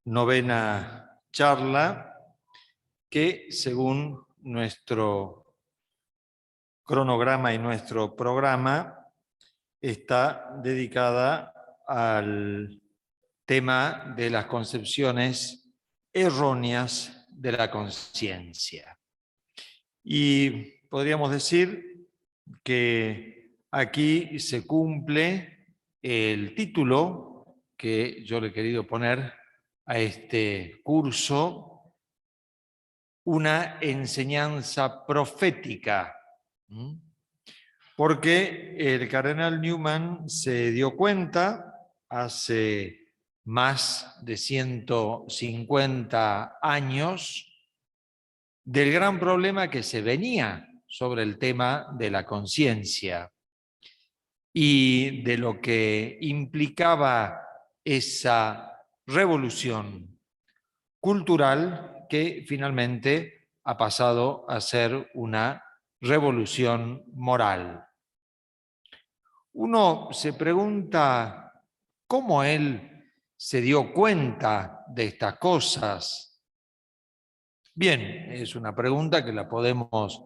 novena charla que, según nuestro cronograma y nuestro programa, está dedicada al tema de las concepciones erróneas de la conciencia. Y podríamos decir que aquí se cumple el título que yo le he querido poner a este curso, una enseñanza profética, porque el cardenal Newman se dio cuenta hace más de 150 años del gran problema que se venía sobre el tema de la conciencia y de lo que implicaba esa revolución cultural que finalmente ha pasado a ser una revolución moral. Uno se pregunta cómo él se dio cuenta de estas cosas. Bien, es una pregunta que la podemos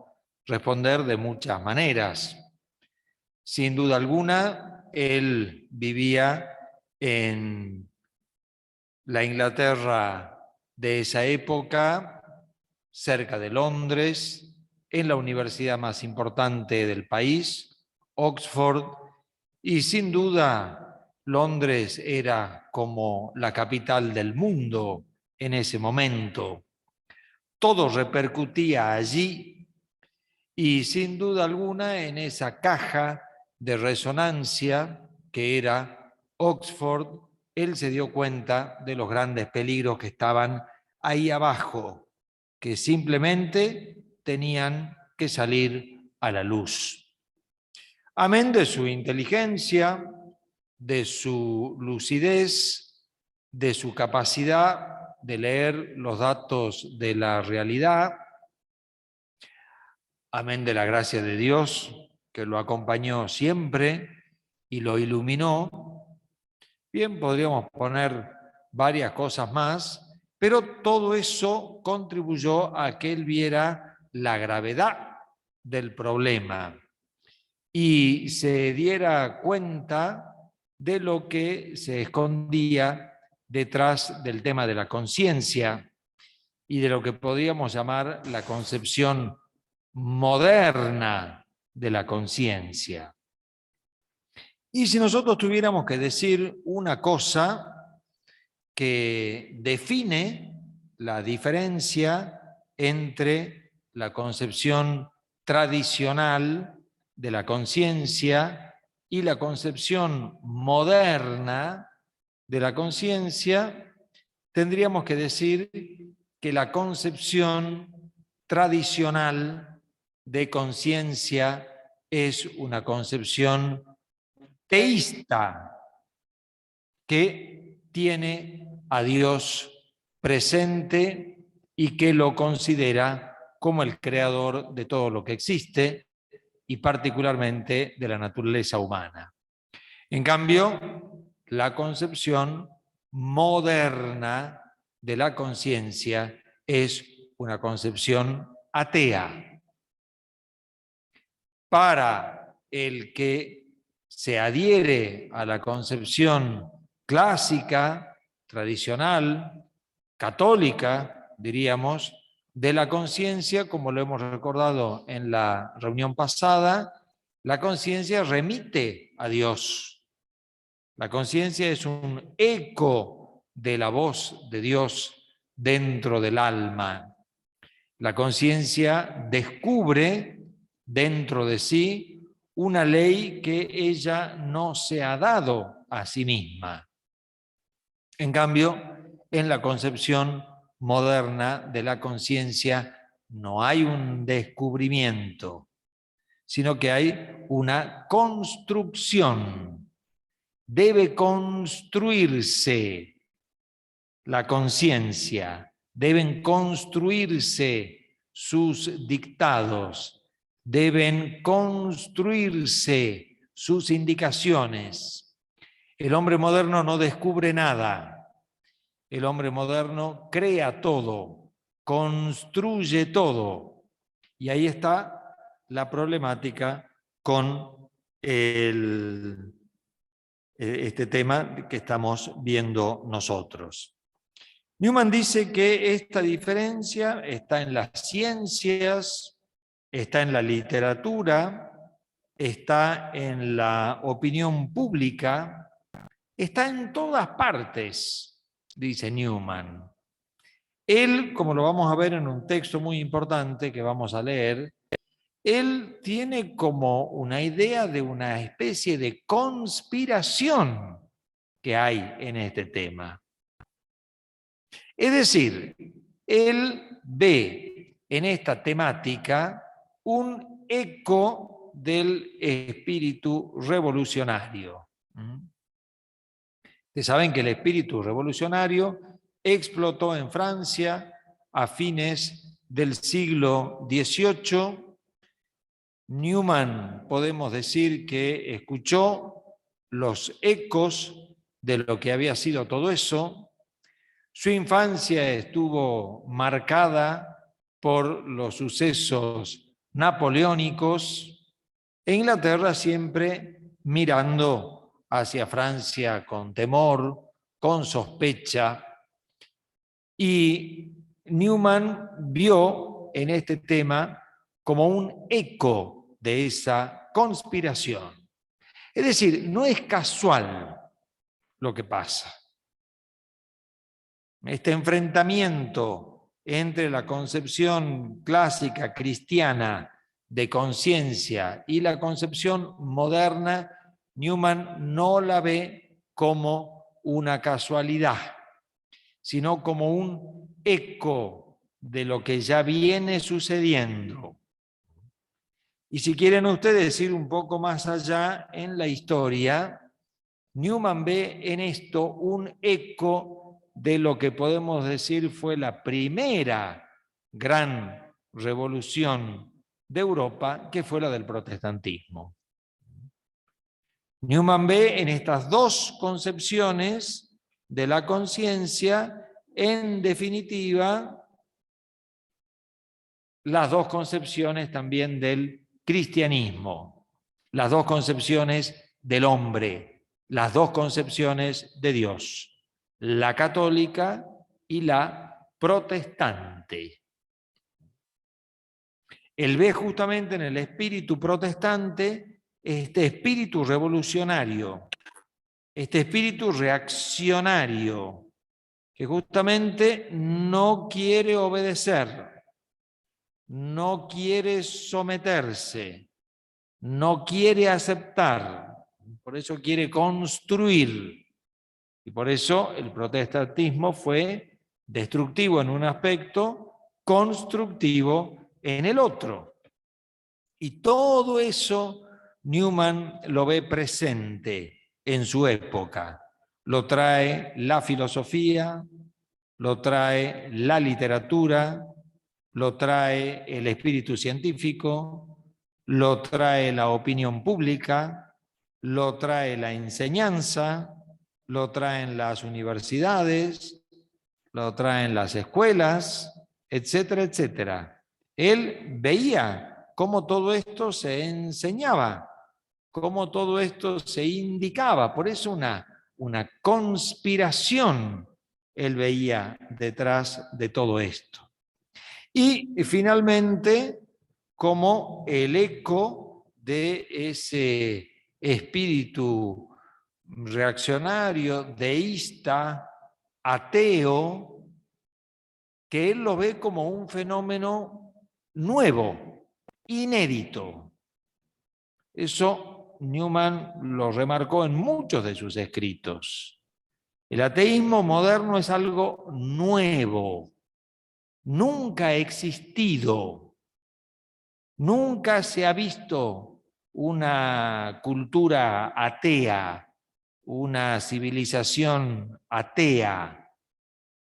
responder de muchas maneras. Sin duda alguna, él vivía en la Inglaterra de esa época, cerca de Londres, en la universidad más importante del país, Oxford, y sin duda Londres era como la capital del mundo en ese momento. Todo repercutía allí y sin duda alguna en esa caja de resonancia que era Oxford, él se dio cuenta de los grandes peligros que estaban ahí abajo, que simplemente tenían que salir a la luz. Amén de su inteligencia, de su lucidez, de su capacidad de leer los datos de la realidad, amén de la gracia de Dios que lo acompañó siempre y lo iluminó. Bien, podríamos poner varias cosas más, pero todo eso contribuyó a que él viera la gravedad del problema y se diera cuenta de lo que se escondía detrás del tema de la conciencia y de lo que podríamos llamar la concepción moderna de la conciencia. Y si nosotros tuviéramos que decir una cosa que define la diferencia entre la concepción tradicional de la conciencia y la concepción moderna de la conciencia, tendríamos que decir que la concepción tradicional de conciencia es una concepción teísta que tiene a Dios presente y que lo considera como el creador de todo lo que existe y particularmente de la naturaleza humana. En cambio, la concepción moderna de la conciencia es una concepción atea. Para el que se adhiere a la concepción clásica, tradicional, católica, diríamos, de la conciencia, como lo hemos recordado en la reunión pasada, la conciencia remite a Dios. La conciencia es un eco de la voz de Dios dentro del alma. La conciencia descubre dentro de sí una ley que ella no se ha dado a sí misma. En cambio, en la concepción moderna de la conciencia no hay un descubrimiento, sino que hay una construcción. Debe construirse la conciencia, deben construirse sus dictados, deben construirse sus indicaciones. El hombre moderno no descubre nada. el hombre moderno crea todo, construye todo. Y ahí está la problemática con este tema que estamos viendo nosotros. Newman dice que esta diferencia está en las ciencias, está en la literatura, está en la opinión pública, está en todas partes, dice Newman. Él, como lo vamos a ver en un texto muy importante que vamos a leer, él tiene como una idea de una especie de conspiración que hay en este tema. Es decir, él ve en esta temática un eco del espíritu revolucionario. Ustedes saben que el espíritu revolucionario explotó en Francia a fines del siglo XVIII. Newman, podemos decir que escuchó los ecos de lo que había sido todo eso. Su infancia estuvo marcada por los sucesos napoleónicos e Inglaterra siempre mirando hacia Francia con temor, con sospecha. Y Newman vio en este tema como un eco de esa conspiración. Es decir, no es casual lo que pasa. Este enfrentamiento entre la concepción clásica cristiana de conciencia y la concepción moderna, Newman no la ve como una casualidad, sino como un eco de lo que ya viene sucediendo. Y si quieren ustedes ir un poco más allá en la historia, Newman ve en esto un eco de lo que podemos decir fue la primera gran revolución de Europa, que fue la del protestantismo. Newman ve en estas dos concepciones de la conciencia, en definitiva, las dos concepciones también del cristianismo, las dos concepciones del hombre, las dos concepciones de Dios, la católica y la protestante. Él ve justamente en el espíritu protestante este espíritu revolucionario, este espíritu reaccionario, que justamente no quiere obedecer, no quiere someterse, no quiere aceptar, por eso quiere construir. Y por eso el protestantismo fue destructivo en un aspecto, constructivo en el otro. Y todo eso Newman lo ve presente en su época. Lo trae la filosofía, lo trae la literatura, lo trae el espíritu científico, lo trae la opinión pública, lo trae la enseñanza, lo traen las universidades, lo traen las escuelas, etcétera, etcétera. Él veía cómo todo esto se enseñaba, cómo todo esto se indicaba. Por eso una conspiración él veía detrás de todo esto. Y finalmente, como el eco de ese espíritu reaccionario, deísta, ateo, que él lo ve como un fenómeno nuevo, inédito. Eso Newman lo remarcó en muchos de sus escritos. El ateísmo moderno es algo nuevo, nunca ha existido, nunca se ha visto una cultura atea, una civilización atea,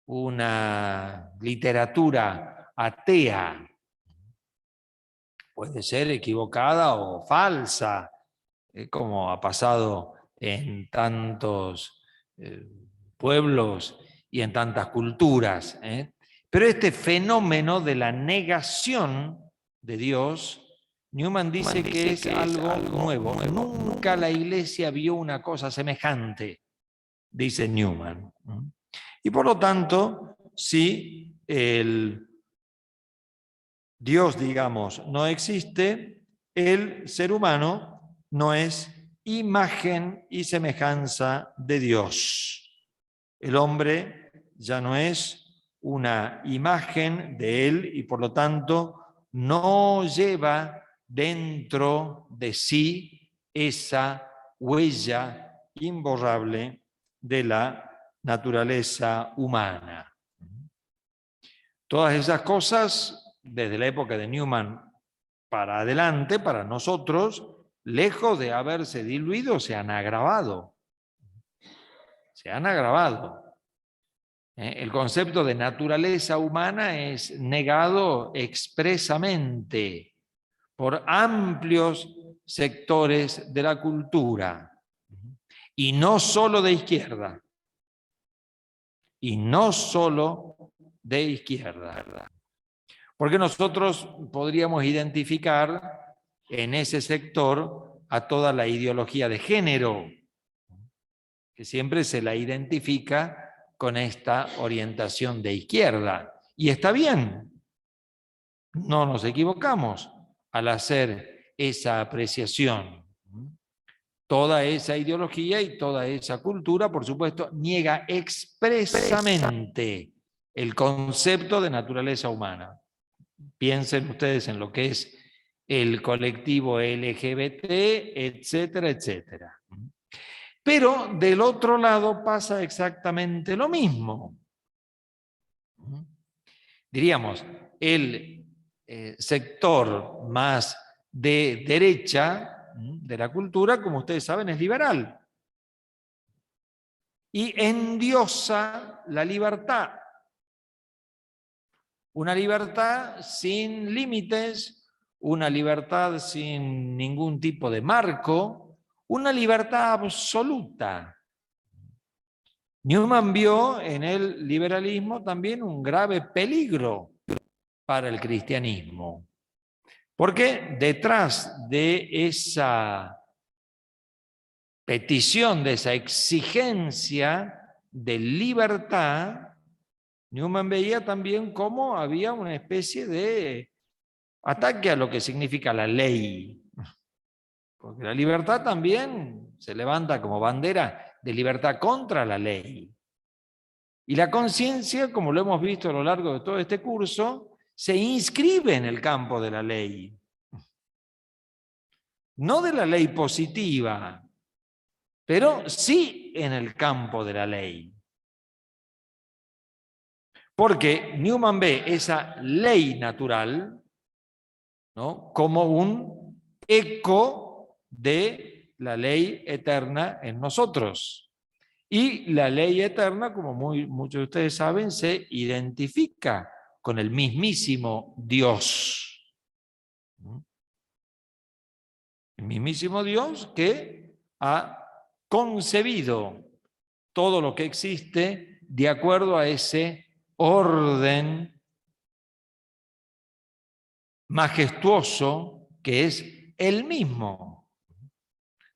una literatura atea. Puede ser equivocada o falsa, como ha pasado en tantos pueblos y en tantas culturas. Pero este fenómeno de la negación de Dios, Newman dice que es algo nuevo. Nunca la Iglesia vio una cosa semejante, dice Newman. Y por lo tanto, si el Dios, digamos, no existe, el ser humano no es imagen y semejanza de Dios. El hombre ya no es una imagen de él y por lo tanto no lleva dentro de sí esa huella imborrable de la naturaleza humana. Todas esas cosas, desde la época de Newman para adelante, para nosotros, lejos de haberse diluido, se han agravado. Se han agravado. El concepto de naturaleza humana es negado expresamente por amplios sectores de la cultura, y no solo de izquierda, y no solo de izquierda. Porque nosotros podríamos identificar en ese sector a toda la ideología de género, que siempre se la identifica con esta orientación de izquierda. Y está bien, no nos equivocamos al hacer esa apreciación. Toda esa ideología y toda esa cultura, por supuesto, niega expresamente el concepto de naturaleza humana. Piensen ustedes en lo que es el colectivo LGBT, etcétera, etcétera. Pero del otro lado pasa exactamente lo mismo. Diríamos, el sector más de derecha de la cultura, como ustedes saben, es liberal. Y endiosa la libertad. Una libertad sin límites, una libertad sin ningún tipo de marco, una libertad absoluta. Newman vio en el liberalismo también un grave peligro para el cristianismo, porque detrás de esa petición, de esa exigencia de libertad, Newman veía también cómo había una especie de ataque a lo que significa la ley, porque la libertad también se levanta como bandera de libertad contra la ley. Y la conciencia, como lo hemos visto a lo largo de todo este curso, se inscribe en el campo de la ley. No de la ley positiva, pero sí en el campo de la ley. Porque Newman ve esa ley natural, ¿no?, como un eco de la ley eterna en nosotros. Y la ley eterna, como muchos de ustedes saben, se identifica con el mismísimo Dios. El mismísimo Dios que ha concebido todo lo que existe de acuerdo a ese orden majestuoso que es el mismo.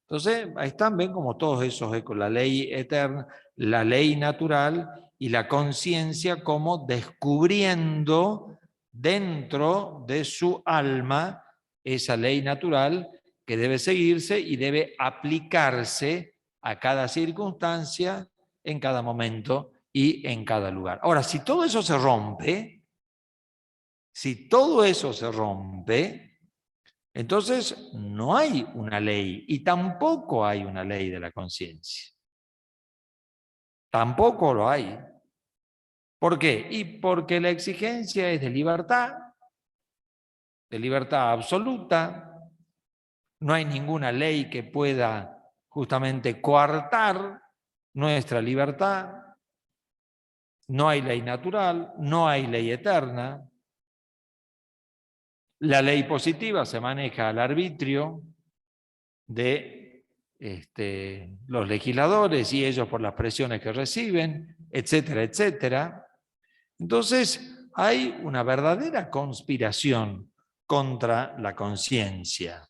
Entonces, ahí están, ven como todos esos ecos, la ley eterna, la ley natural y la conciencia como descubriendo dentro de su alma esa ley natural que debe seguirse y debe aplicarse a cada circunstancia, en cada momento y en cada lugar. Ahora, si todo eso se rompe, entonces no hay una ley y tampoco hay una ley de la conciencia. Tampoco lo hay. ¿Por qué? Y porque la exigencia es de libertad absoluta. No hay ninguna ley que pueda justamente coartar nuestra libertad. No hay ley natural, no hay ley eterna. La ley positiva se maneja al arbitrio de los legisladores y ellos por las presiones que reciben, etcétera, etcétera. Entonces, hay una verdadera conspiración contra la conciencia.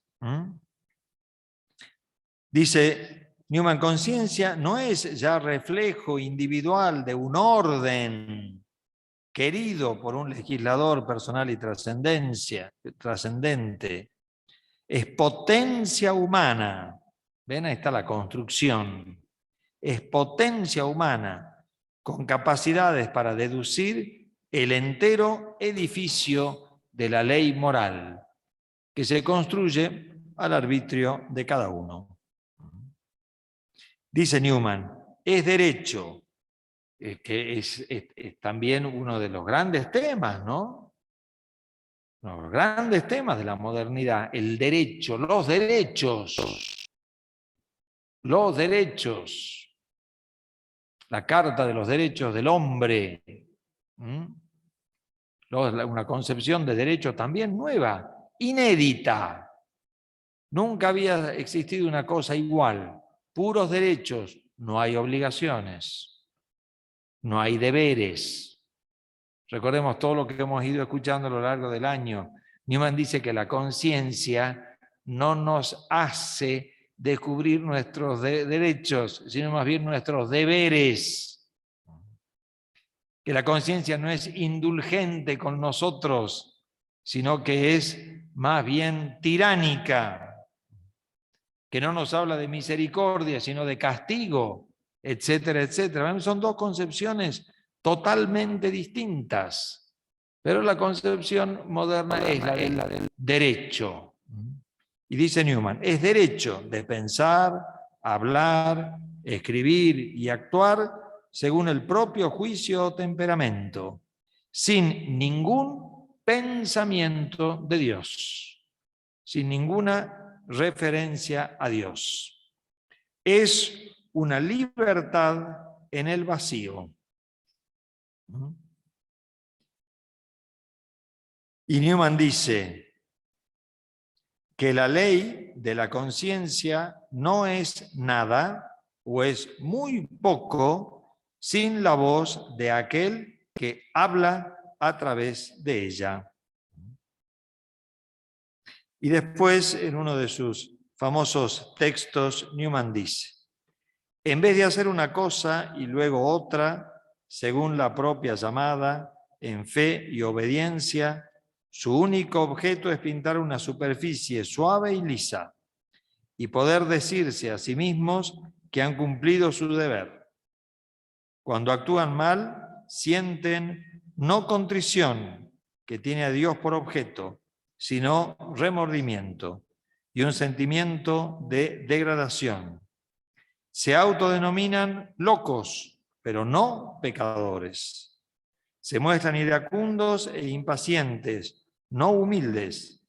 Dice Newman, conciencia no es ya reflejo individual de un orden querido por un legislador personal y trascendente. Es potencia humana. ¿Ven? Ahí está la construcción. Es potencia humana con capacidades para deducir el entero edificio de la ley moral que se construye al arbitrio de cada uno. Dice Newman, es derecho, que es también uno de los grandes temas, ¿no? Los grandes temas de la modernidad, el derecho, los derechos, la Carta de los Derechos del Hombre, una concepción de derecho también nueva, inédita. Nunca había existido una cosa igual, puros derechos, no hay obligaciones, no hay deberes. Recordemos todo lo que hemos ido escuchando a lo largo del año. Newman dice que la conciencia no nos hace descubrir nuestros derechos, sino más bien nuestros deberes. Que la conciencia no es indulgente con nosotros, sino que es más bien tiránica, que no nos habla de misericordia, sino de castigo, etcétera, etcétera. Son dos concepciones totalmente distintas, pero la concepción moderna es la del derecho. Y dice Newman, es derecho de pensar, hablar, escribir y actuar según el propio juicio o temperamento, sin ningún pensamiento de Dios, sin ninguna referencia a Dios. Es una libertad en el vacío. Y Newman dice que la ley de la conciencia no es nada o es muy poco sin la voz de aquel que habla a través de ella. Y después, en uno de sus famosos textos, Newman dice, en vez de hacer una cosa y luego otra, según la propia llamada, en fe y obediencia, su único objeto es pintar una superficie suave y lisa y poder decirse a sí mismos que han cumplido su deber. Cuando actúan mal, sienten no contrición, que tiene a Dios por objeto, sino remordimiento y un sentimiento de degradación. Se autodenominan locos, pero no pecadores. Se muestran iracundos e impacientes, no humildes.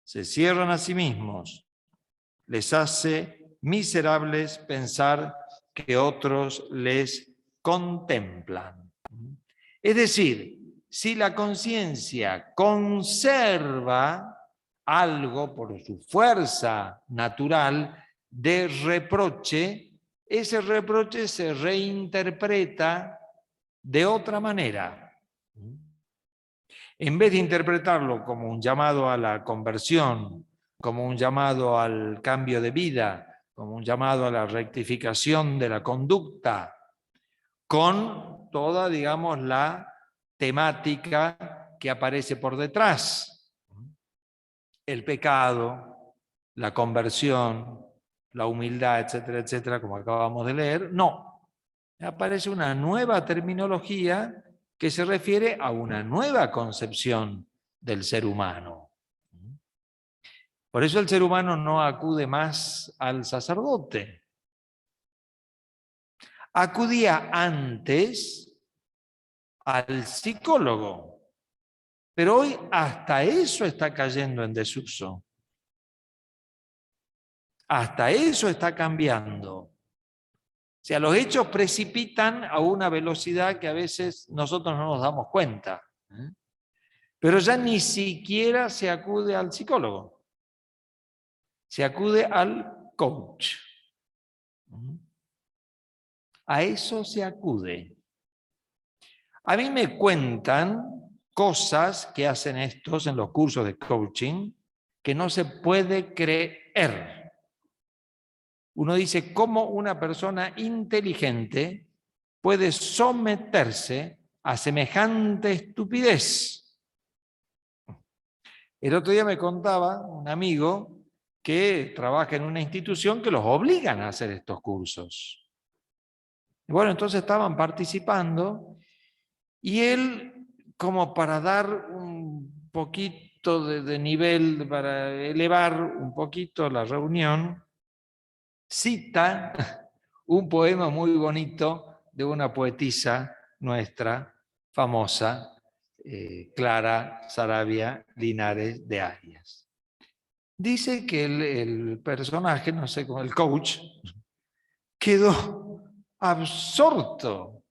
Se cierran a sí mismos. Les hace miserables pensar que otros les contemplan. Es decir, si la conciencia conserva algo por su fuerza natural de reproche, ese reproche se reinterpreta de otra manera. En vez de interpretarlo como un llamado a la conversión, como un llamado al cambio de vida, como un llamado a la rectificación de la conducta, con toda, digamos, la temática que aparece por detrás. El pecado, la conversión, la humildad, etcétera, etcétera, como acabamos de leer. No, aparece una nueva terminología que se refiere a una nueva concepción del ser humano. Por eso el ser humano no acude más al sacerdote. Acudía antes al psicólogo, pero hoy hasta eso está cayendo en desuso. Hasta eso está cambiando. O sea, los hechos precipitan a una velocidad que a veces nosotros no nos damos cuenta. Pero ya ni siquiera se acude al psicólogo. Se acude al coach. A eso se acude. A mí me cuentan cosas que hacen estos en los cursos de coaching que no se puede creer. Uno dice, ¿cómo una persona inteligente puede someterse a semejante estupidez? El otro día me contaba un amigo que trabaja en una institución que los obligan a hacer estos cursos. Bueno, entonces estaban participando y él, como para dar un poquito de nivel, para elevar un poquito la reunión, cita un poema muy bonito de una poetisa nuestra, famosa, Clara Saravia Linares de Arias. Dice que el personaje, no sé cómo, el coach, quedó absorto.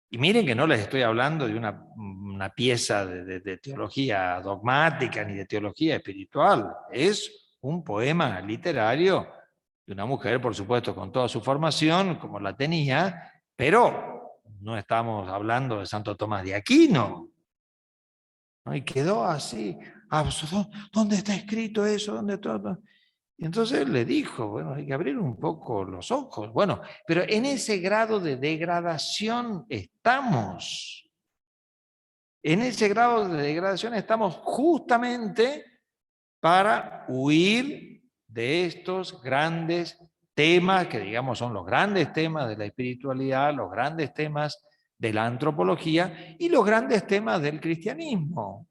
Y miren que no les estoy hablando de una pieza de teología dogmática ni de teología espiritual. Es un poema literario de una mujer, por supuesto, con toda su formación, como la tenía, pero no estamos hablando de Santo Tomás de Aquino. ¿No? Y quedó así, ¿dónde está escrito eso? ¿Dónde todo? Y entonces él le dijo, bueno, hay que abrir un poco los ojos. Bueno, pero en ese grado de degradación estamos. En ese grado de degradación estamos justamente para huir de estos grandes temas, que digamos son los grandes temas de la espiritualidad, los grandes temas de la antropología y los grandes temas del cristianismo,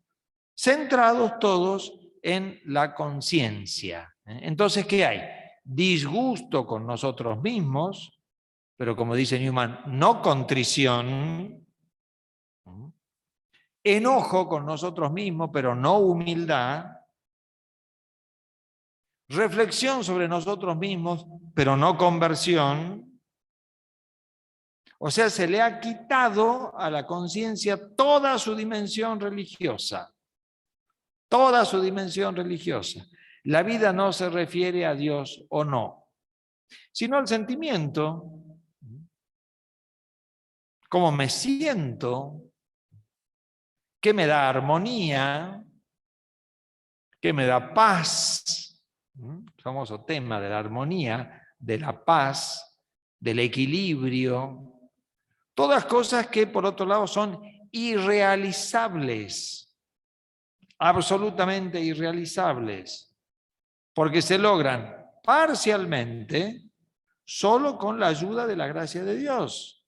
centrados todos en la conciencia. Entonces, ¿qué hay? Disgusto con nosotros mismos, pero como dice Newman, no contrición. Enojo con nosotros mismos, pero no humildad. Reflexión sobre nosotros mismos, pero no conversión. O sea, se le ha quitado a la conciencia toda su dimensión religiosa. Toda su dimensión religiosa. La vida no se refiere a Dios o no, sino al sentimiento. ¿Cómo me siento? ¿Qué me da armonía? ¿Qué me da paz? Famoso tema de la armonía, de la paz, del equilibrio. Todas cosas que, por otro lado, son irrealizables, absolutamente irrealizables, porque se logran parcialmente solo con la ayuda de la gracia de Dios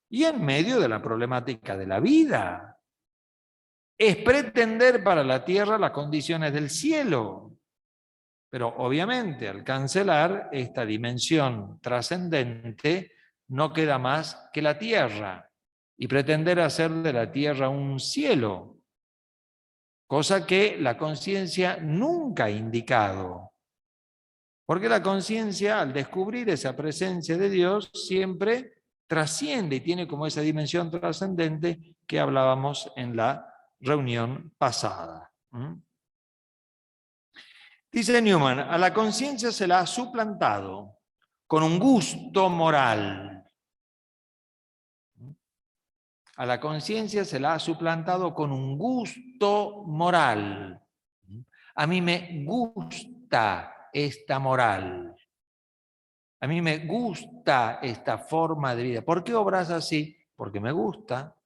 y en medio de la problemática de la vida. Es pretender para la tierra las condiciones del cielo, pero obviamente al cancelar esta dimensión trascendente no queda más que la tierra y pretender hacer de la tierra un cielo, cosa que la conciencia nunca ha indicado. Porque la conciencia, al descubrir esa presencia de Dios, siempre trasciende y tiene como esa dimensión trascendente que hablábamos en la reunión pasada. Dice Newman, a la conciencia se la ha suplantado con un gusto moral. A la conciencia se la ha suplantado con un gusto moral. A mí me gusta esta moral. A mí me gusta esta forma de vida. ¿Por qué obras así? Porque me gusta.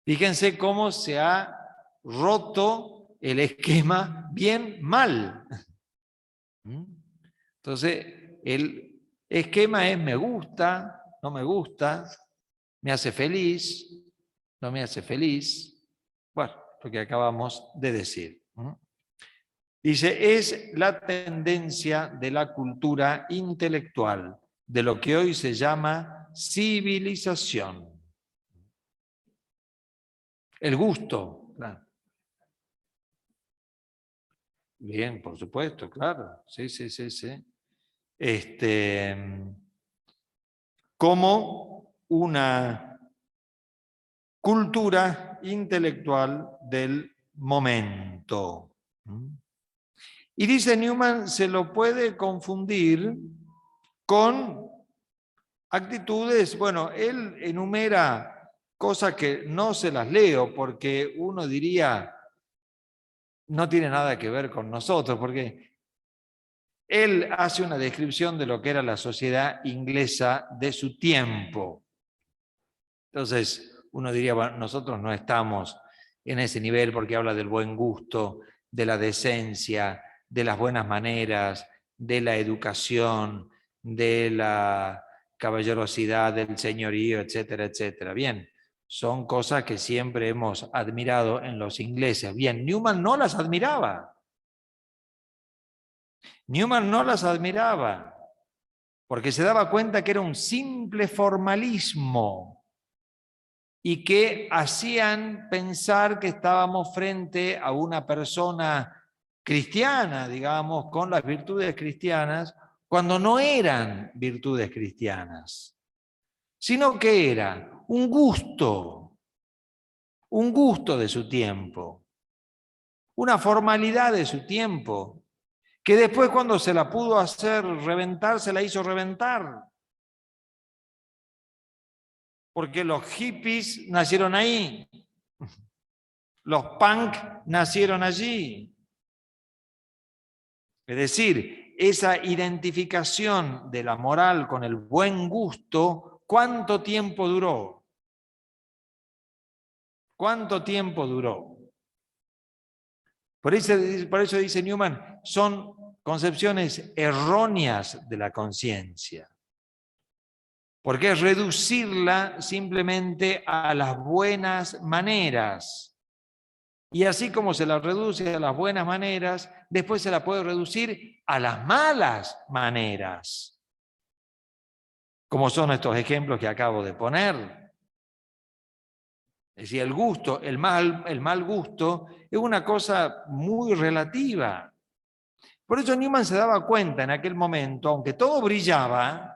Fíjense cómo se ha roto el esquema bien mal. Entonces, el esquema es me gusta, no me gusta, me hace feliz, no me hace feliz. Bueno, lo que acabamos de decir. Dice, es la tendencia de la cultura intelectual, de lo que hoy se llama civilización. El gusto, claro. Bien, por supuesto, claro. Sí, sí, sí, sí. Como una cultura intelectual del momento. Y dice Newman, se lo puede confundir con actitudes, bueno, él enumera cosas que no se las leo porque uno diría, no tiene nada que ver con nosotros, porque él hace una descripción de lo que era la sociedad inglesa de su tiempo. Entonces, uno diría, bueno, nosotros no estamos en ese nivel porque habla del buen gusto, de la decencia, de las buenas maneras, de la educación, de la caballerosidad, del señorío, etcétera, etcétera. Bien, son cosas que siempre hemos admirado en los ingleses. Bien, Newman no las admiraba. Newman no las admiraba porque se daba cuenta que era un simple formalismo y que hacían pensar que estábamos frente a una persona cristiana, digamos, con las virtudes cristianas, cuando no eran virtudes cristianas, sino que era un gusto de su tiempo, una formalidad de su tiempo, que después cuando se la pudo hacer reventar, se la hizo reventar. Porque los hippies nacieron ahí, los punk nacieron allí. Es decir, esa identificación de la moral con el buen gusto, ¿cuánto tiempo duró? ¿Cuánto tiempo duró? Por eso dice Newman, son concepciones erróneas de la conciencia. Porque es reducirla simplemente a las buenas maneras. Y así como se la reduce a las buenas maneras, después se la puede reducir a las malas maneras. Como son estos ejemplos que acabo de poner. Es decir, el gusto, el mal gusto, es una cosa muy relativa. Por eso Newman se daba cuenta en aquel momento, aunque todo brillaba,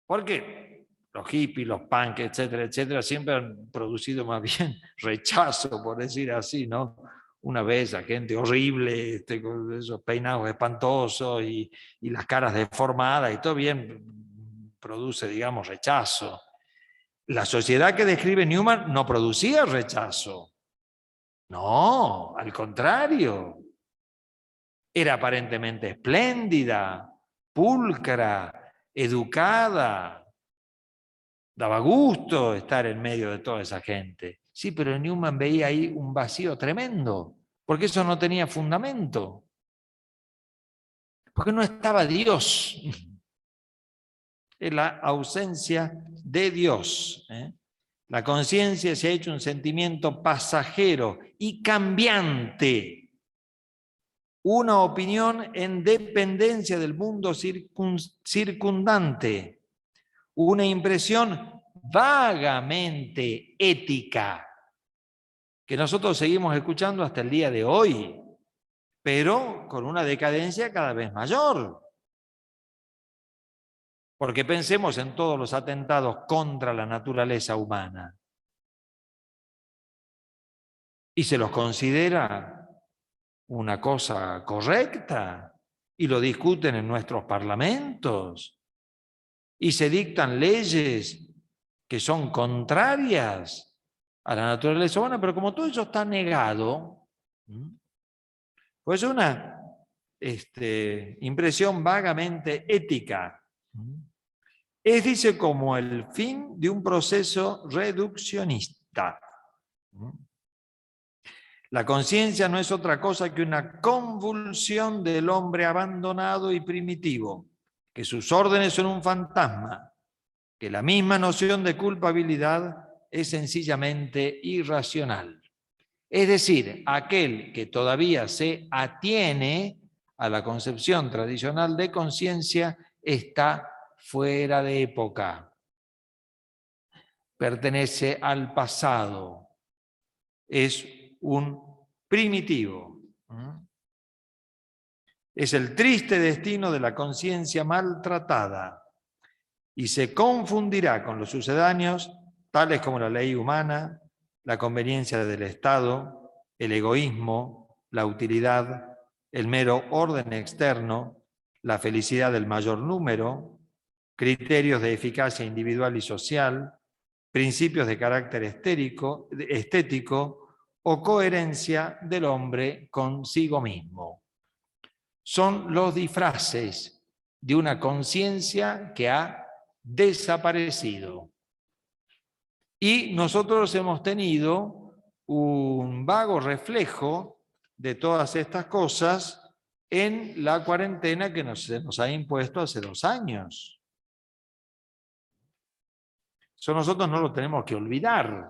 porque los hippies, los punk, etcétera, etcétera, siempre han producido más bien rechazo, por decir así, ¿no? Una vez a gente horrible, con esos peinados espantosos y las caras deformadas y todo bien produce, digamos, rechazo. La sociedad que describe Newman no producía rechazo. No, al contrario. Era aparentemente espléndida, pulcra, educada. Daba gusto estar en medio de toda esa gente. Sí, pero Newman veía ahí un vacío tremendo, porque eso no tenía fundamento. Porque no estaba Dios. Es la ausencia de Dios. La conciencia se ha hecho un sentimiento pasajero y cambiante. Una opinión en dependencia del mundo circundante. Una impresión vagamente ética, que nosotros seguimos escuchando hasta el día de hoy, pero con una decadencia cada vez mayor. Porque pensemos en todos los atentados contra la naturaleza humana. Y se los considera una cosa correcta, y lo discuten en nuestros parlamentos, y se dictan leyes que son contrarias a la naturaleza humana, pero como todo eso está negado, pues es una impresión vagamente ética. Es, dice, como el fin de un proceso reduccionista. La conciencia no es otra cosa que una convulsión del hombre abandonado y primitivo, que sus órdenes son un fantasma, que la misma noción de culpabilidad es sencillamente irracional. Es decir, aquel que todavía se atiene a la concepción tradicional de conciencia está fuera de época, pertenece al pasado, es un primitivo. Es el triste destino de la conciencia maltratada y se confundirá con los sucedáneos, tales como la ley humana, la conveniencia del Estado, el egoísmo, la utilidad, el mero orden externo, la felicidad del mayor número, criterios de eficacia individual y social, principios de carácter estético o coherencia del hombre consigo mismo. Son los disfraces de una conciencia que ha desaparecido. Y nosotros hemos tenido un vago reflejo de todas estas cosas en la cuarentena que se nos ha impuesto hace 2 años. Eso nosotros no lo tenemos que olvidar.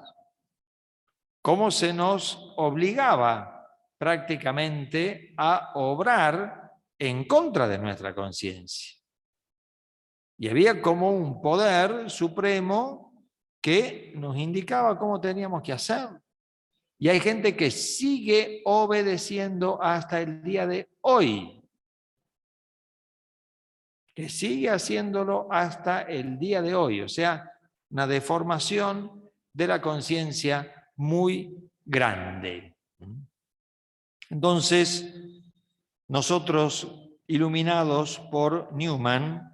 Cómo se nos obligaba prácticamente a obrar en contra de nuestra conciencia. Y había como un poder supremo que nos indicaba cómo teníamos que hacer. Y hay gente que sigue obedeciendo hasta el día de hoy. Que sigue haciéndolo hasta el día de hoy. O sea, una deformación de la conciencia muy grande. Entonces, nosotros, iluminados por Newman,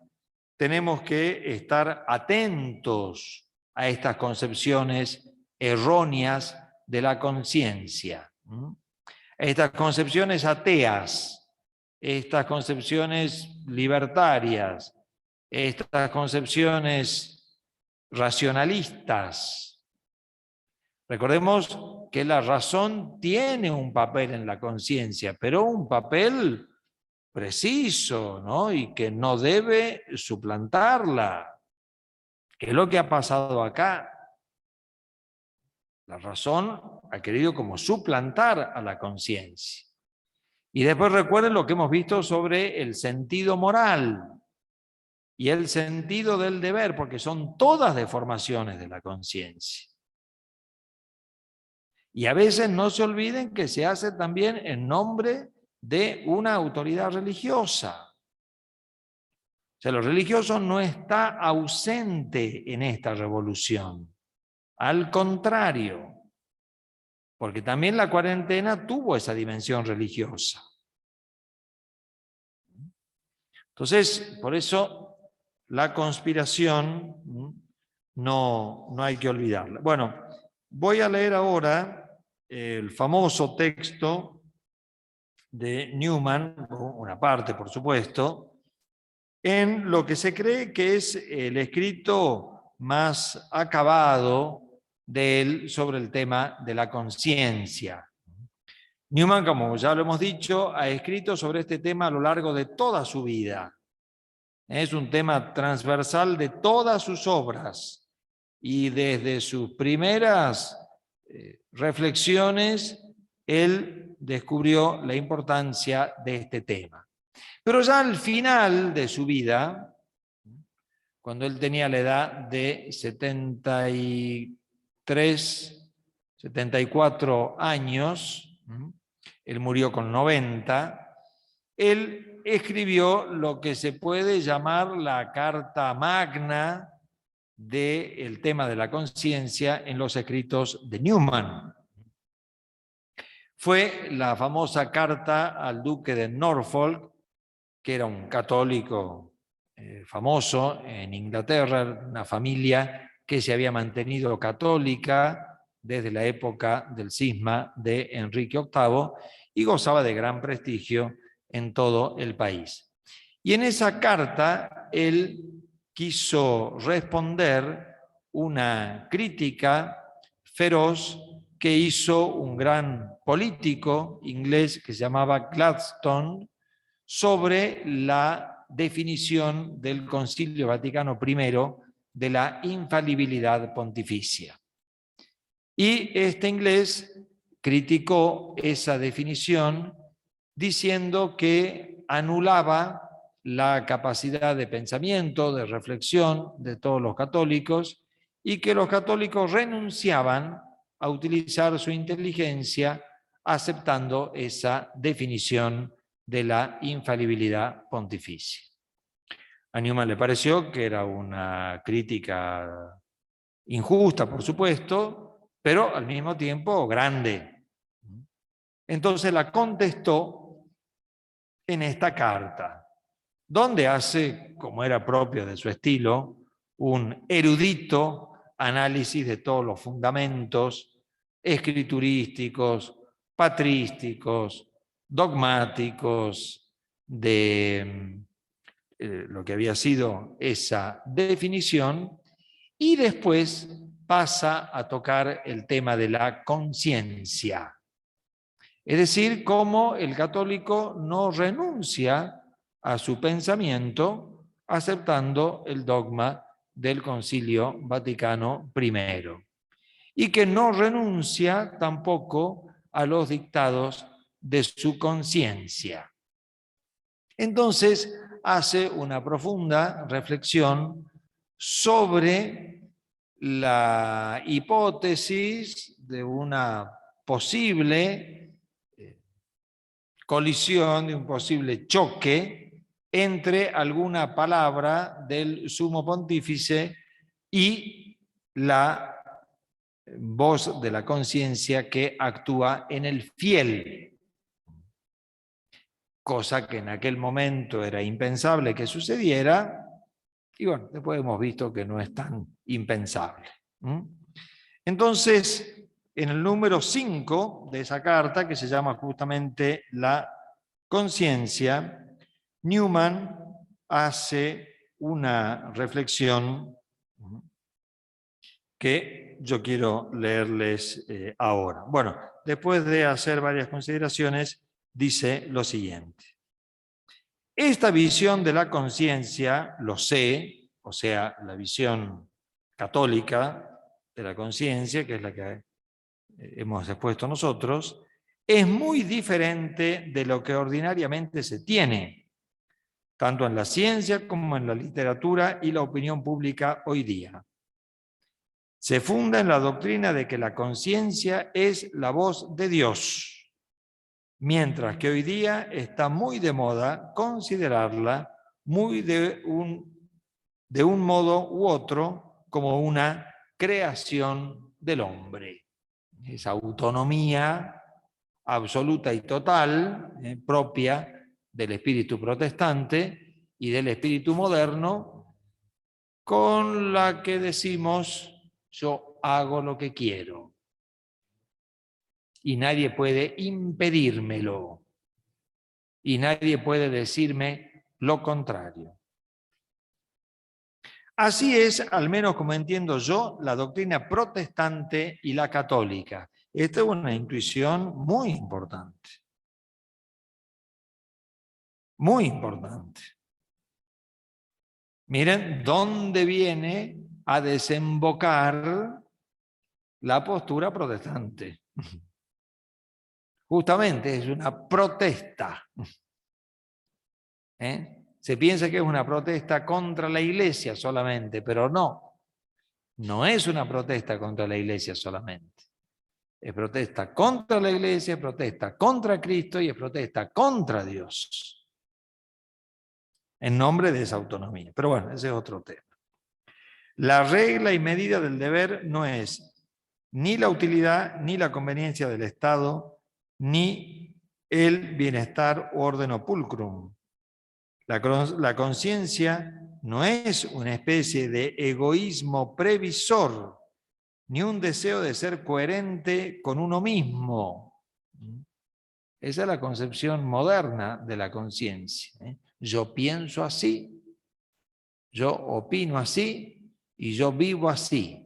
tenemos que estar atentos a estas concepciones erróneas de la conciencia. Estas concepciones ateas, estas concepciones libertarias, estas concepciones racionalistas. Recordemos que la razón tiene un papel en la conciencia, pero un papel preciso, ¿no? Y que no debe suplantarla. ¿Qué es lo que ha pasado acá? La razón ha querido como suplantar a la conciencia. Y después recuerden lo que hemos visto sobre el sentido moral y el sentido del deber, porque son todas deformaciones de la conciencia. Y a veces no se olviden que se hace también en nombre de una autoridad religiosa. O sea, lo religioso no está ausente en esta revolución. Al contrario, porque también la cuarentena tuvo esa dimensión religiosa. Entonces, por eso la conspiración no hay que olvidarla. Bueno, voy a leer ahora el famoso texto de Newman, una parte por supuesto, en lo que se cree que es el escrito más acabado de él sobre el tema de la conciencia. Newman, como ya lo hemos dicho, ha escrito sobre este tema a lo largo de toda su vida. Es un tema transversal de todas sus obras y desde sus primeras reflexiones él descubrió la importancia de este tema. Pero ya al final de su vida, cuando él tenía la edad de 73, 74 años, él murió con 90, él escribió lo que se puede llamar la Carta Magna del tema de la conciencia en los escritos de Newman. Fue la famosa carta al duque de Norfolk, que era un católico famoso en Inglaterra, una familia que se había mantenido católica desde la época del cisma de Enrique VIII y gozaba de gran prestigio en todo el país. Y en esa carta él quiso responder una crítica feroz que hizo un gran político inglés que se llamaba Gladstone sobre la definición del Concilio Vaticano I de la infalibilidad pontificia. Y este inglés criticó esa definición diciendo que anulaba la capacidad de pensamiento, de reflexión de todos los católicos y que los católicos renunciaban a utilizar su inteligencia aceptando esa definición de la infalibilidad pontificia. A Newman le pareció que era una crítica injusta, por supuesto, pero al mismo tiempo grande. Entonces la contestó en esta carta, donde hace, como era propio de su estilo, un erudito análisis de todos los fundamentos escriturísticos, patrísticos, dogmáticos, de lo que había sido esa definición, y después pasa a tocar el tema de la conciencia. Es decir, cómo el católico no renuncia a su pensamiento aceptando el dogma del Concilio Vaticano I, y que no renuncia tampoco a los dictados de su conciencia. Entonces hace una profunda reflexión sobre la hipótesis de una posible colisión, de un posible choque entre alguna palabra del sumo pontífice y la voz de la conciencia que actúa en el fiel, cosa que en aquel momento era impensable que sucediera, y bueno, después hemos visto que no es tan impensable. Entonces, en el número 5 de esa carta, que se llama justamente La conciencia, Newman hace una reflexión que yo quiero leerles ahora. Bueno, después de hacer varias consideraciones, dice lo siguiente. Esta visión de la conciencia, lo sé, o sea, la visión católica de la conciencia, que es la que hemos expuesto nosotros, es muy diferente de lo que ordinariamente se tiene, tanto en la ciencia como en la literatura y la opinión pública hoy día. Se funda en la doctrina de que la conciencia es la voz de Dios, mientras que hoy día está muy de moda considerarla muy de un modo u otro como una creación del hombre. Esa autonomía absoluta y total, propia del espíritu protestante y del espíritu moderno, con la que decimos, yo hago lo que quiero y nadie puede impedírmelo y nadie puede decirme lo contrario. Así es, al menos como entiendo yo, la doctrina protestante y la católica. Esta es una intuición muy importante. Muy importante. Miren dónde viene a desembocar la postura protestante. Justamente es una protesta. Se piensa que es una protesta contra la Iglesia solamente, pero no. No es una protesta contra la Iglesia solamente. Es protesta contra la Iglesia, es protesta contra Cristo y es protesta contra Dios. En nombre de esa autonomía. Pero bueno, ese es otro tema. La regla y medida del deber no es ni la utilidad, ni la conveniencia del Estado, ni el bienestar u orden o pulcrum. La conciencia no es una especie de egoísmo previsor, ni un deseo de ser coherente con uno mismo. Esa es la concepción moderna de la conciencia. Yo pienso así, yo opino así y yo vivo así.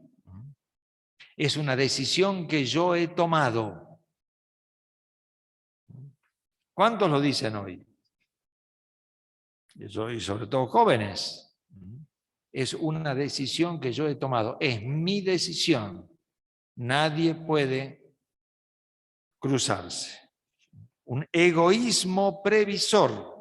Es una decisión que yo he tomado. ¿Cuántos lo dicen hoy? Y sobre todo jóvenes. Es una decisión que yo he tomado. Es mi decisión. Nadie puede cruzarse. Un egoísmo previsor.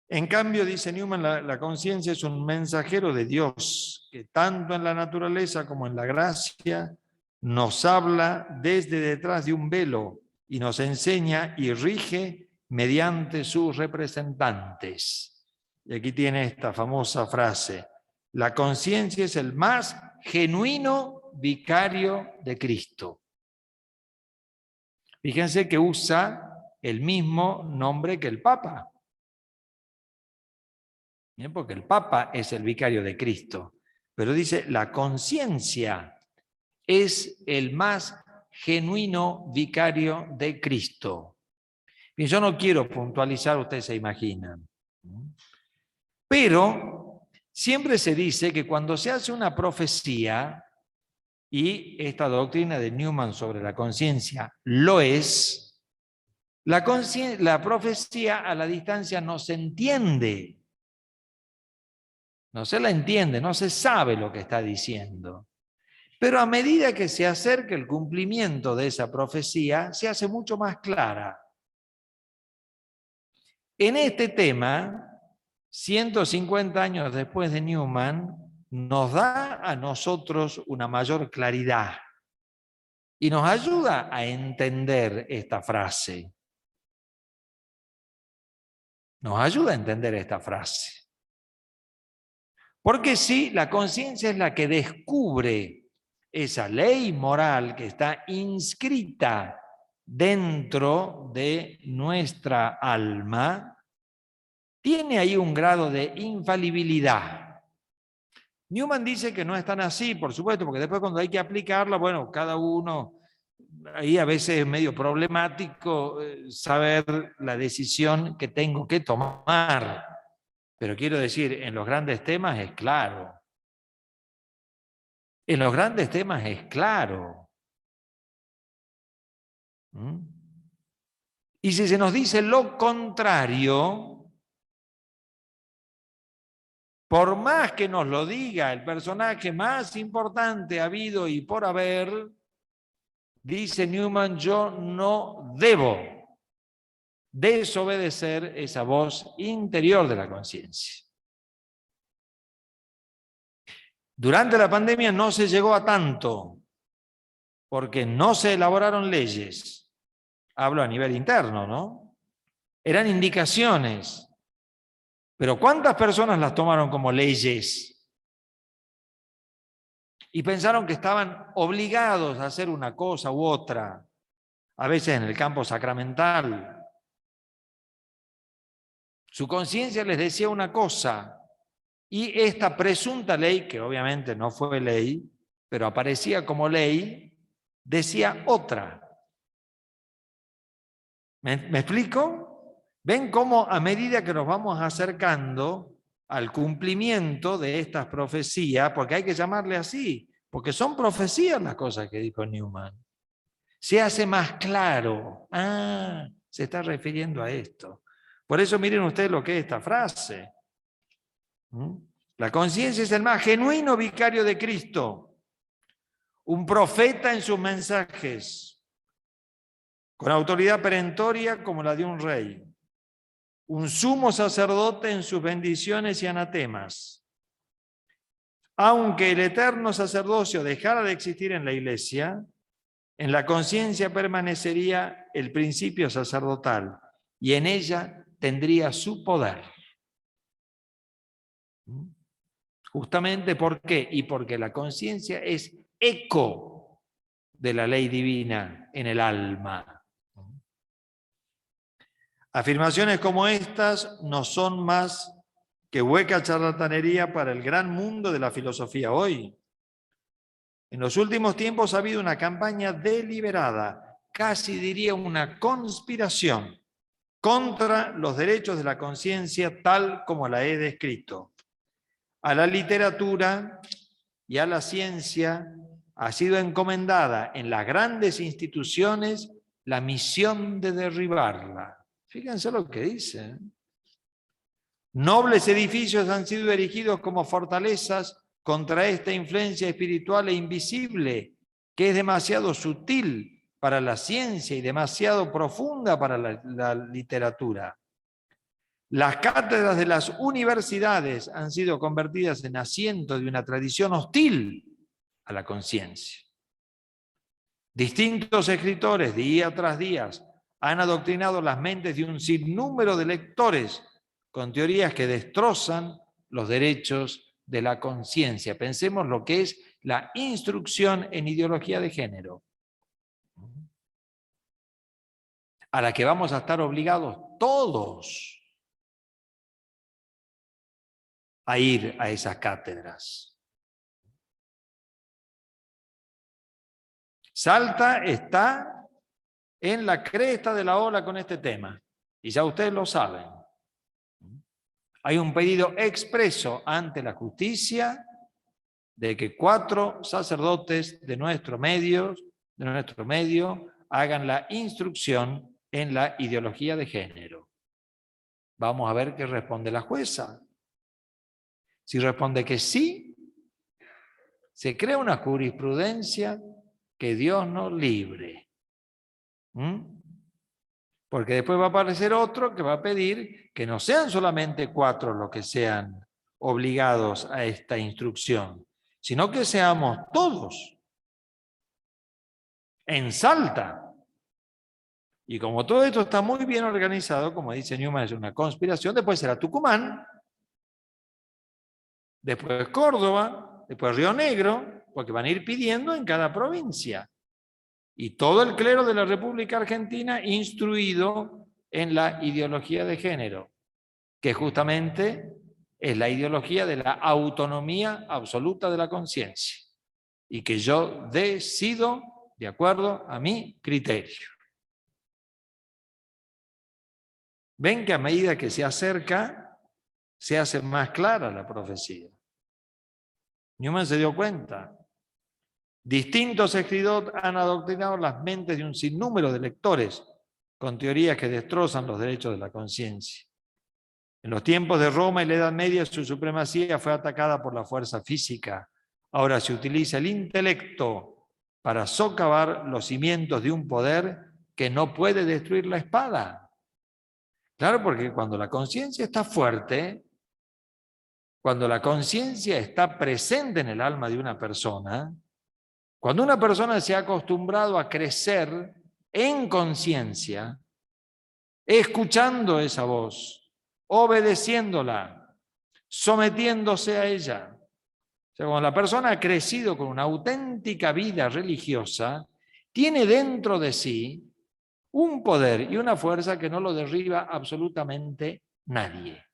En cambio, dice Newman, la conciencia es un mensajero de Dios que tanto en la naturaleza como en la gracia nos habla desde detrás de un velo y nos enseña y rige mediante sus representantes. Y aquí tiene esta famosa frase: la conciencia es el más genuino vicario de Cristo. Fíjense que usa el mismo nombre que el Papa. Bien, porque el Papa es el vicario de Cristo. Pero dice, la conciencia es el más genuino vicario de Cristo. Bien, yo no quiero puntualizar, ustedes se imaginan. Pero siempre se dice que cuando se hace una profecía, y esta doctrina de Newman sobre la conciencia lo es, la profecía a la distancia no se entiende. No se la entiende, no se sabe lo que está diciendo. Pero a medida que se acerca el cumplimiento de esa profecía, se hace mucho más clara. En este tema, 150 años después de Newman, nos da a nosotros una mayor claridad y nos ayuda a entender esta frase. Nos ayuda a entender esta frase. Porque sí, la conciencia es la que descubre esa ley moral que está inscrita dentro de nuestra alma, tiene ahí un grado de infalibilidad. Newman dice que no es tan así, por supuesto, porque después cuando hay que aplicarla, bueno, cada uno, ahí a veces es medio problemático saber la decisión que tengo que tomar. Pero quiero decir, en los grandes temas es claro. En los grandes temas es claro. Y si se nos dice lo contrario, por más que nos lo diga el personaje más importante habido y por haber, dice Newman, yo no debo desobedecer esa voz interior de la conciencia. Durante la pandemia no se llegó a tanto, porque no se elaboraron leyes. Hablo a nivel interno, ¿no? Eran indicaciones. Pero ¿cuántas personas las tomaron como leyes? Y pensaron que estaban obligados a hacer una cosa u otra, a veces en el campo sacramental. Su conciencia les decía una cosa, y esta presunta ley, que obviamente no fue ley, pero aparecía como ley, decía otra. ¿Me explico? ¿Ven cómo a medida que nos vamos acercando al cumplimiento de estas profecías, porque hay que llamarle así, porque son profecías las cosas que dijo Newman, se hace más claro? Ah, se está refiriendo a esto. Por eso miren ustedes lo que es esta frase. La conciencia es el más genuino vicario de Cristo, un profeta en sus mensajes, con autoridad perentoria como la de un rey, un sumo sacerdote en sus bendiciones y anatemas. Aunque el eterno sacerdocio dejara de existir en la Iglesia, en la conciencia permanecería el principio sacerdotal y en ella tendría su poder. Justamente ¿por qué? Y porque la conciencia es eco de la ley divina en el alma. Afirmaciones como estas no son más que hueca charlatanería para el gran mundo de la filosofía hoy. En los últimos tiempos ha habido una campaña deliberada, casi diría una conspiración, contra los derechos de la conciencia tal como la he descrito. A la literatura y a la ciencia ha sido encomendada en las grandes instituciones la misión de derribarla. Fíjense lo que dice. Nobles edificios han sido erigidos como fortalezas contra esta influencia espiritual e invisible, que es demasiado sutil para la ciencia y demasiado profunda para la literatura. Las cátedras de las universidades han sido convertidas en asiento de una tradición hostil a la conciencia. Distintos escritores, día tras día, han adoctrinado las mentes de un sinnúmero de lectores con teorías que destrozan los derechos de la conciencia. Pensemos lo que es la instrucción en ideología de género, a la que vamos a estar obligados todos a ir a esas cátedras. Salta está en la cresta de la ola con este tema, y ya ustedes lo saben. Hay un pedido expreso ante la justicia de que 4 sacerdotes de nuestro medio hagan la instrucción en la ideología de género. Vamos a ver qué responde la jueza. Si responde que sí, se crea una jurisprudencia que Dios nos libre. Porque después va a aparecer otro que va a pedir que no sean solamente 4 los que sean obligados a esta instrucción, sino que seamos todos. En Salta. Y como todo esto está muy bien organizado, como dice Newman, es una conspiración, después será Tucumán, después Córdoba, después Río Negro, porque van a ir pidiendo en cada provincia. Y todo el clero de la República Argentina instruido en la ideología de género, que justamente es la ideología de la autonomía absoluta de la conciencia, y que yo decido de acuerdo a mi criterio. Ven que a medida que se acerca, se hace más clara la profecía. Newman se dio cuenta. Distintos escritores han adoctrinado las mentes de un sinnúmero de lectores con teorías que destrozan los derechos de la conciencia. En los tiempos de Roma y la Edad Media, su supremacía fue atacada por la fuerza física. Ahora se utiliza el intelecto para socavar los cimientos de un poder que no puede destruir la espada. Claro, porque cuando la conciencia está fuerte, cuando la conciencia está presente en el alma de una persona, cuando una persona se ha acostumbrado a crecer en conciencia, escuchando esa voz, obedeciéndola, sometiéndose a ella. O sea, cuando la persona ha crecido con una auténtica vida religiosa, tiene dentro de sí un poder y una fuerza que no lo derriba absolutamente nadie.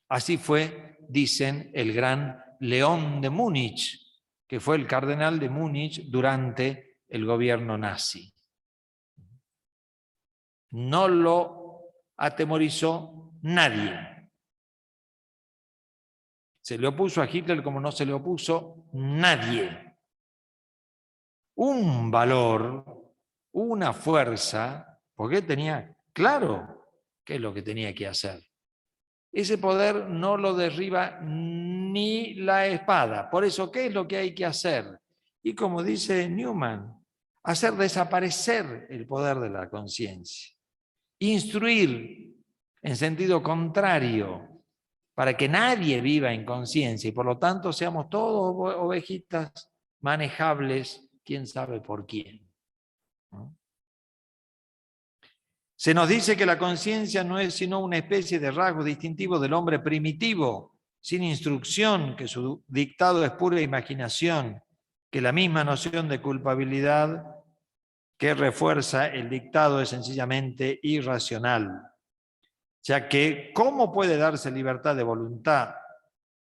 Así fue, dicen, el gran León de Múnich, que fue el cardenal de Múnich durante el gobierno nazi. No lo atemorizó nadie. Se le opuso a Hitler como no se le opuso nadie. Un valor, una fuerza, porque tenía claro qué es lo que tenía que hacer. Ese poder no lo derriba ni la espada. Por eso, ¿qué es lo que hay que hacer? Y como dice Newman, hacer desaparecer el poder de la conciencia. Instruir en sentido contrario, para que nadie viva en conciencia y por lo tanto seamos todos ovejitas manejables, quién sabe por quién. ¿No? Se nos dice que la conciencia no es sino una especie de rasgo distintivo del hombre primitivo, sin instrucción, que su dictado es pura imaginación, que la misma noción de culpabilidad que refuerza el dictado es sencillamente irracional, ya que ¿cómo puede darse libertad de voluntad?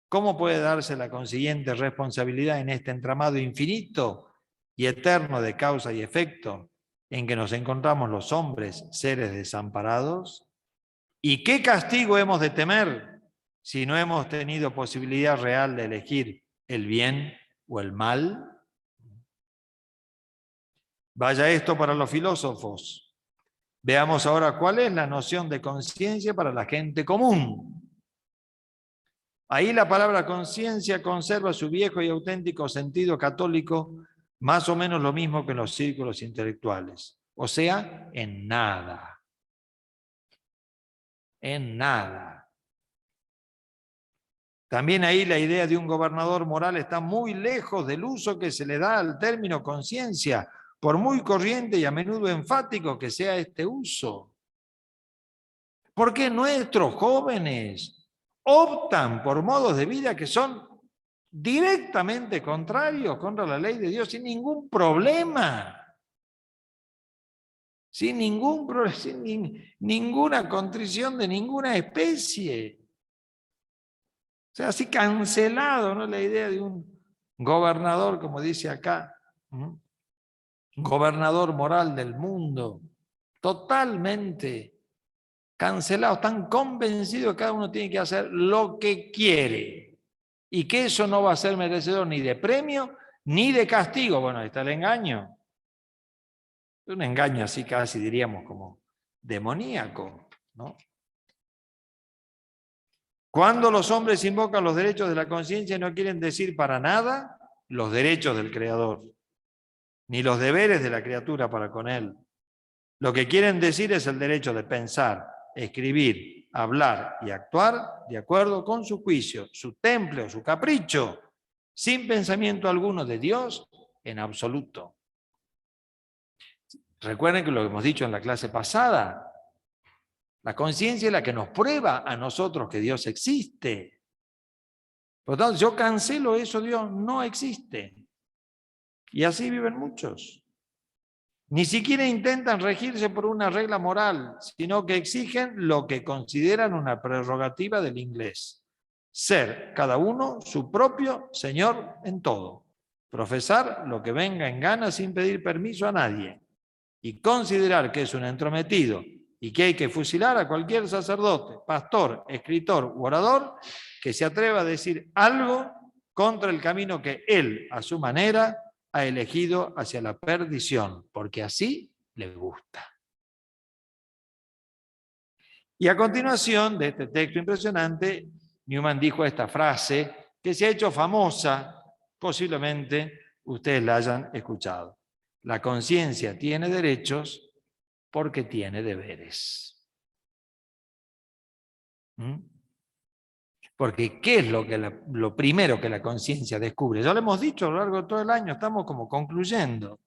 ¿Cómo puede darse la consiguiente responsabilidad en este entramado infinito y eterno de causa y efecto en que nos encontramos los hombres, seres desamparados? ¿Y qué castigo hemos de temer si no hemos tenido posibilidad real de elegir el bien o el mal? Vaya esto para los filósofos. Veamos ahora cuál es la noción de conciencia para la gente común. Ahí la palabra conciencia conserva su viejo y auténtico sentido católico, más o menos lo mismo que en los círculos intelectuales. O sea, en nada. En nada. También ahí la idea de un gobernador moral está muy lejos del uso que se le da al término conciencia, por muy corriente y a menudo enfático que sea este uso. Porque nuestros jóvenes optan por modos de vida que son directamente contrarios contra la ley de Dios, sin ningún problema. Sin ningún problema, ninguna contrición de ninguna especie. O sea, así cancelado, ¿no? La idea de un gobernador, como dice acá, gobernador moral del mundo, totalmente cancelado, están convencidos que cada uno tiene que hacer lo que quiere y que eso no va a ser merecedor ni de premio ni de castigo. Bueno, ahí está el engaño. Un engaño así casi diríamos como demoníaco, ¿no? Cuando los hombres invocan los derechos de la conciencia no quieren decir para nada los derechos del Creador, ni los deberes de la criatura para con él. Lo que quieren decir es el derecho de pensar, escribir, hablar y actuar de acuerdo con su juicio, su temple o su capricho, sin pensamiento alguno de Dios en absoluto. Recuerden que lo hemos dicho en la clase pasada, la conciencia es la que nos prueba a nosotros que Dios existe. Por lo tanto, yo cancelo eso, Dios no existe. Y así viven muchos. Ni siquiera intentan regirse por una regla moral, sino que exigen lo que consideran una prerrogativa del inglés. Ser cada uno su propio señor en todo. Profesar lo que venga en gana sin pedir permiso a nadie. Y considerar que es un entrometido y que hay que fusilar a cualquier sacerdote, pastor, escritor u orador que se atreva a decir algo contra el camino que él, a su manera, ha elegido hacia la perdición, porque así le gusta. Y a continuación de este texto impresionante, Newman dijo esta frase que se ha hecho famosa, posiblemente ustedes la hayan escuchado. La conciencia tiene derechos porque tiene deberes. Porque ¿qué es lo primero que la conciencia descubre? Ya lo hemos dicho a lo largo de todo el año, estamos como concluyendo.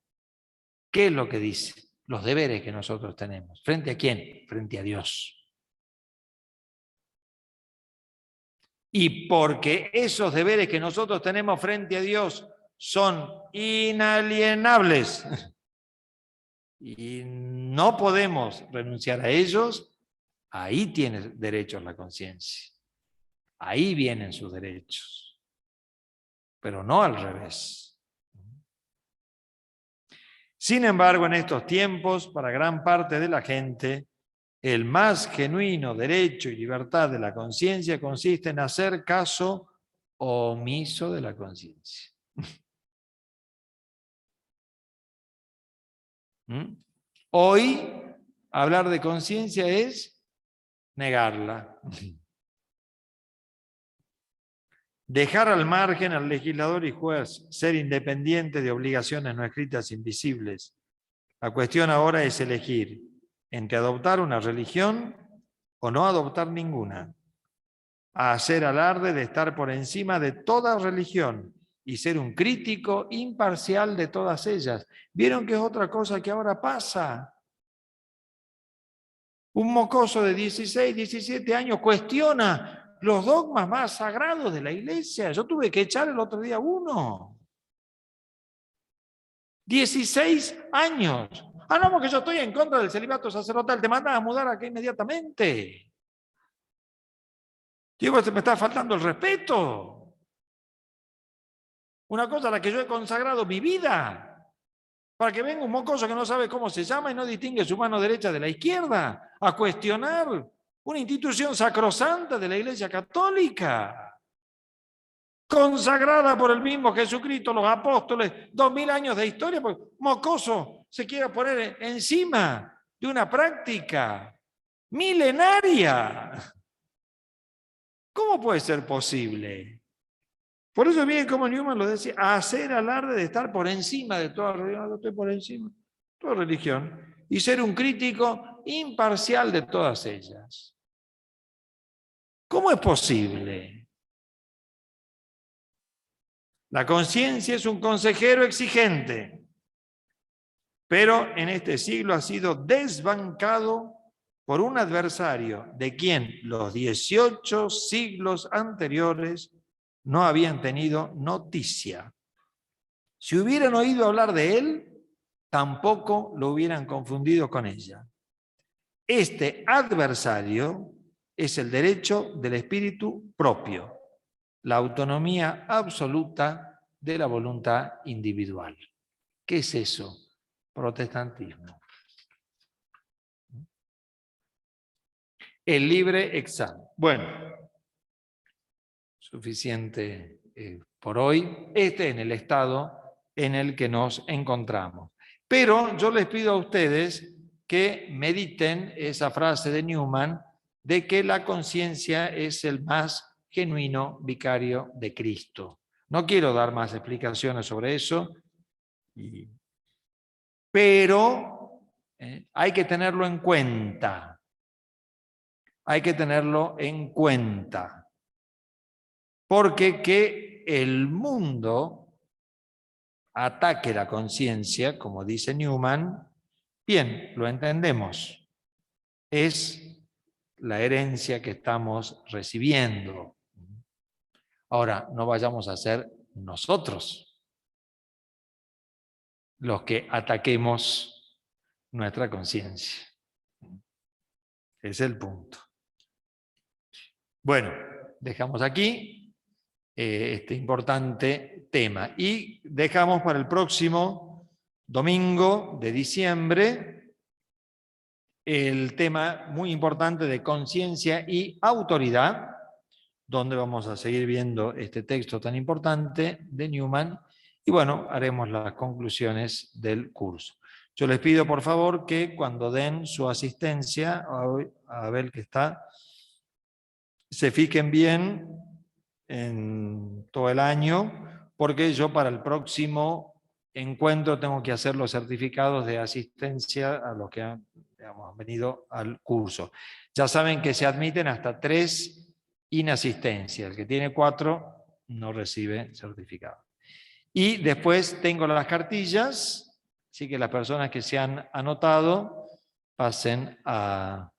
¿Qué es lo que dice? Los deberes que nosotros tenemos. ¿Frente a quién? Frente a Dios. Y porque esos deberes que nosotros tenemos frente a Dios son inalienables y no podemos renunciar a ellos, ahí tiene derechos la conciencia. Ahí vienen sus derechos. Pero no al revés. Sin embargo, en estos tiempos, para gran parte de la gente, el más genuino derecho y libertad de la conciencia consiste en hacer caso omiso de la conciencia. Hoy, hablar de conciencia es negarla. Dejar al margen al legislador y juez, ser independiente de obligaciones no escritas invisibles. La cuestión ahora es elegir entre adoptar una religión o no adoptar ninguna, a hacer alarde de estar por encima de toda religión y ser un crítico imparcial de todas ellas. ¿Vieron que es otra cosa que ahora pasa? Un mocoso de 16, 17 años cuestiona los dogmas más sagrados de la iglesia. Yo tuve que echar el otro día uno. 16 años. Ah, no, porque yo estoy en contra del celibato sacerdotal. Te mandan a mudar acá inmediatamente. Digo, me está faltando el respeto. Una cosa a la que yo he consagrado mi vida. Para que venga un mocoso que no sabe cómo se llama y no distingue su mano derecha de la izquierda a cuestionar una institución sacrosanta de la Iglesia Católica, consagrada por el mismo Jesucristo, los apóstoles, 2000 años de historia, pues mocoso se quiere poner encima de una práctica milenaria. ¿Cómo puede ser posible? Por eso bien como Newman lo decía, hacer alarde de estar por encima de toda religión, estoy por encima de toda religión, y ser un crítico imparcial de todas ellas. ¿Cómo es posible? La conciencia es un consejero exigente, pero en este siglo ha sido desbancado por un adversario de quien los 18 siglos anteriores no habían tenido noticia. Si hubieran oído hablar de él, tampoco lo hubieran confundido con ella. Este adversario es el derecho del espíritu propio, la autonomía absoluta de la voluntad individual. ¿Qué es eso? Protestantismo. El libre examen. Bueno, suficiente por hoy. Este es el estado en el que nos encontramos. Pero yo les pido a ustedes que mediten esa frase de Newman de que la conciencia es el más genuino vicario de Cristo. No quiero dar más explicaciones sobre eso, pero hay que tenerlo en cuenta. Hay que tenerlo en cuenta. Porque que el mundo ataque la conciencia, como dice Newman, bien, lo entendemos. Es la herencia que estamos recibiendo. Ahora, no vayamos a ser nosotros los que ataquemos nuestra conciencia. Es el punto. Bueno, dejamos aquí este importante tema y dejamos para el próximo domingo de diciembre el tema muy importante de conciencia y autoridad, donde vamos a seguir viendo este texto tan importante de Newman y bueno, haremos las conclusiones del curso. Yo les pido por favor que cuando den su asistencia, a ver que está, se fijen bien en todo el año, porque yo para el próximo encuentro tengo que hacer los certificados de asistencia a los que han venido al curso. Ya saben que se admiten hasta 3 inasistencias. El que tiene 4 no recibe certificado. Y después tengo las cartillas, así que las personas que se han anotado pasen a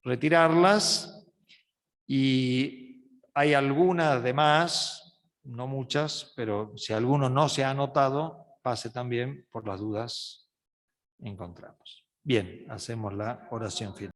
retirarlas. Y hay algunas de más, no muchas, pero si alguno no se ha anotado, pase también por las dudas encontramos. Bien, hacemos la oración final.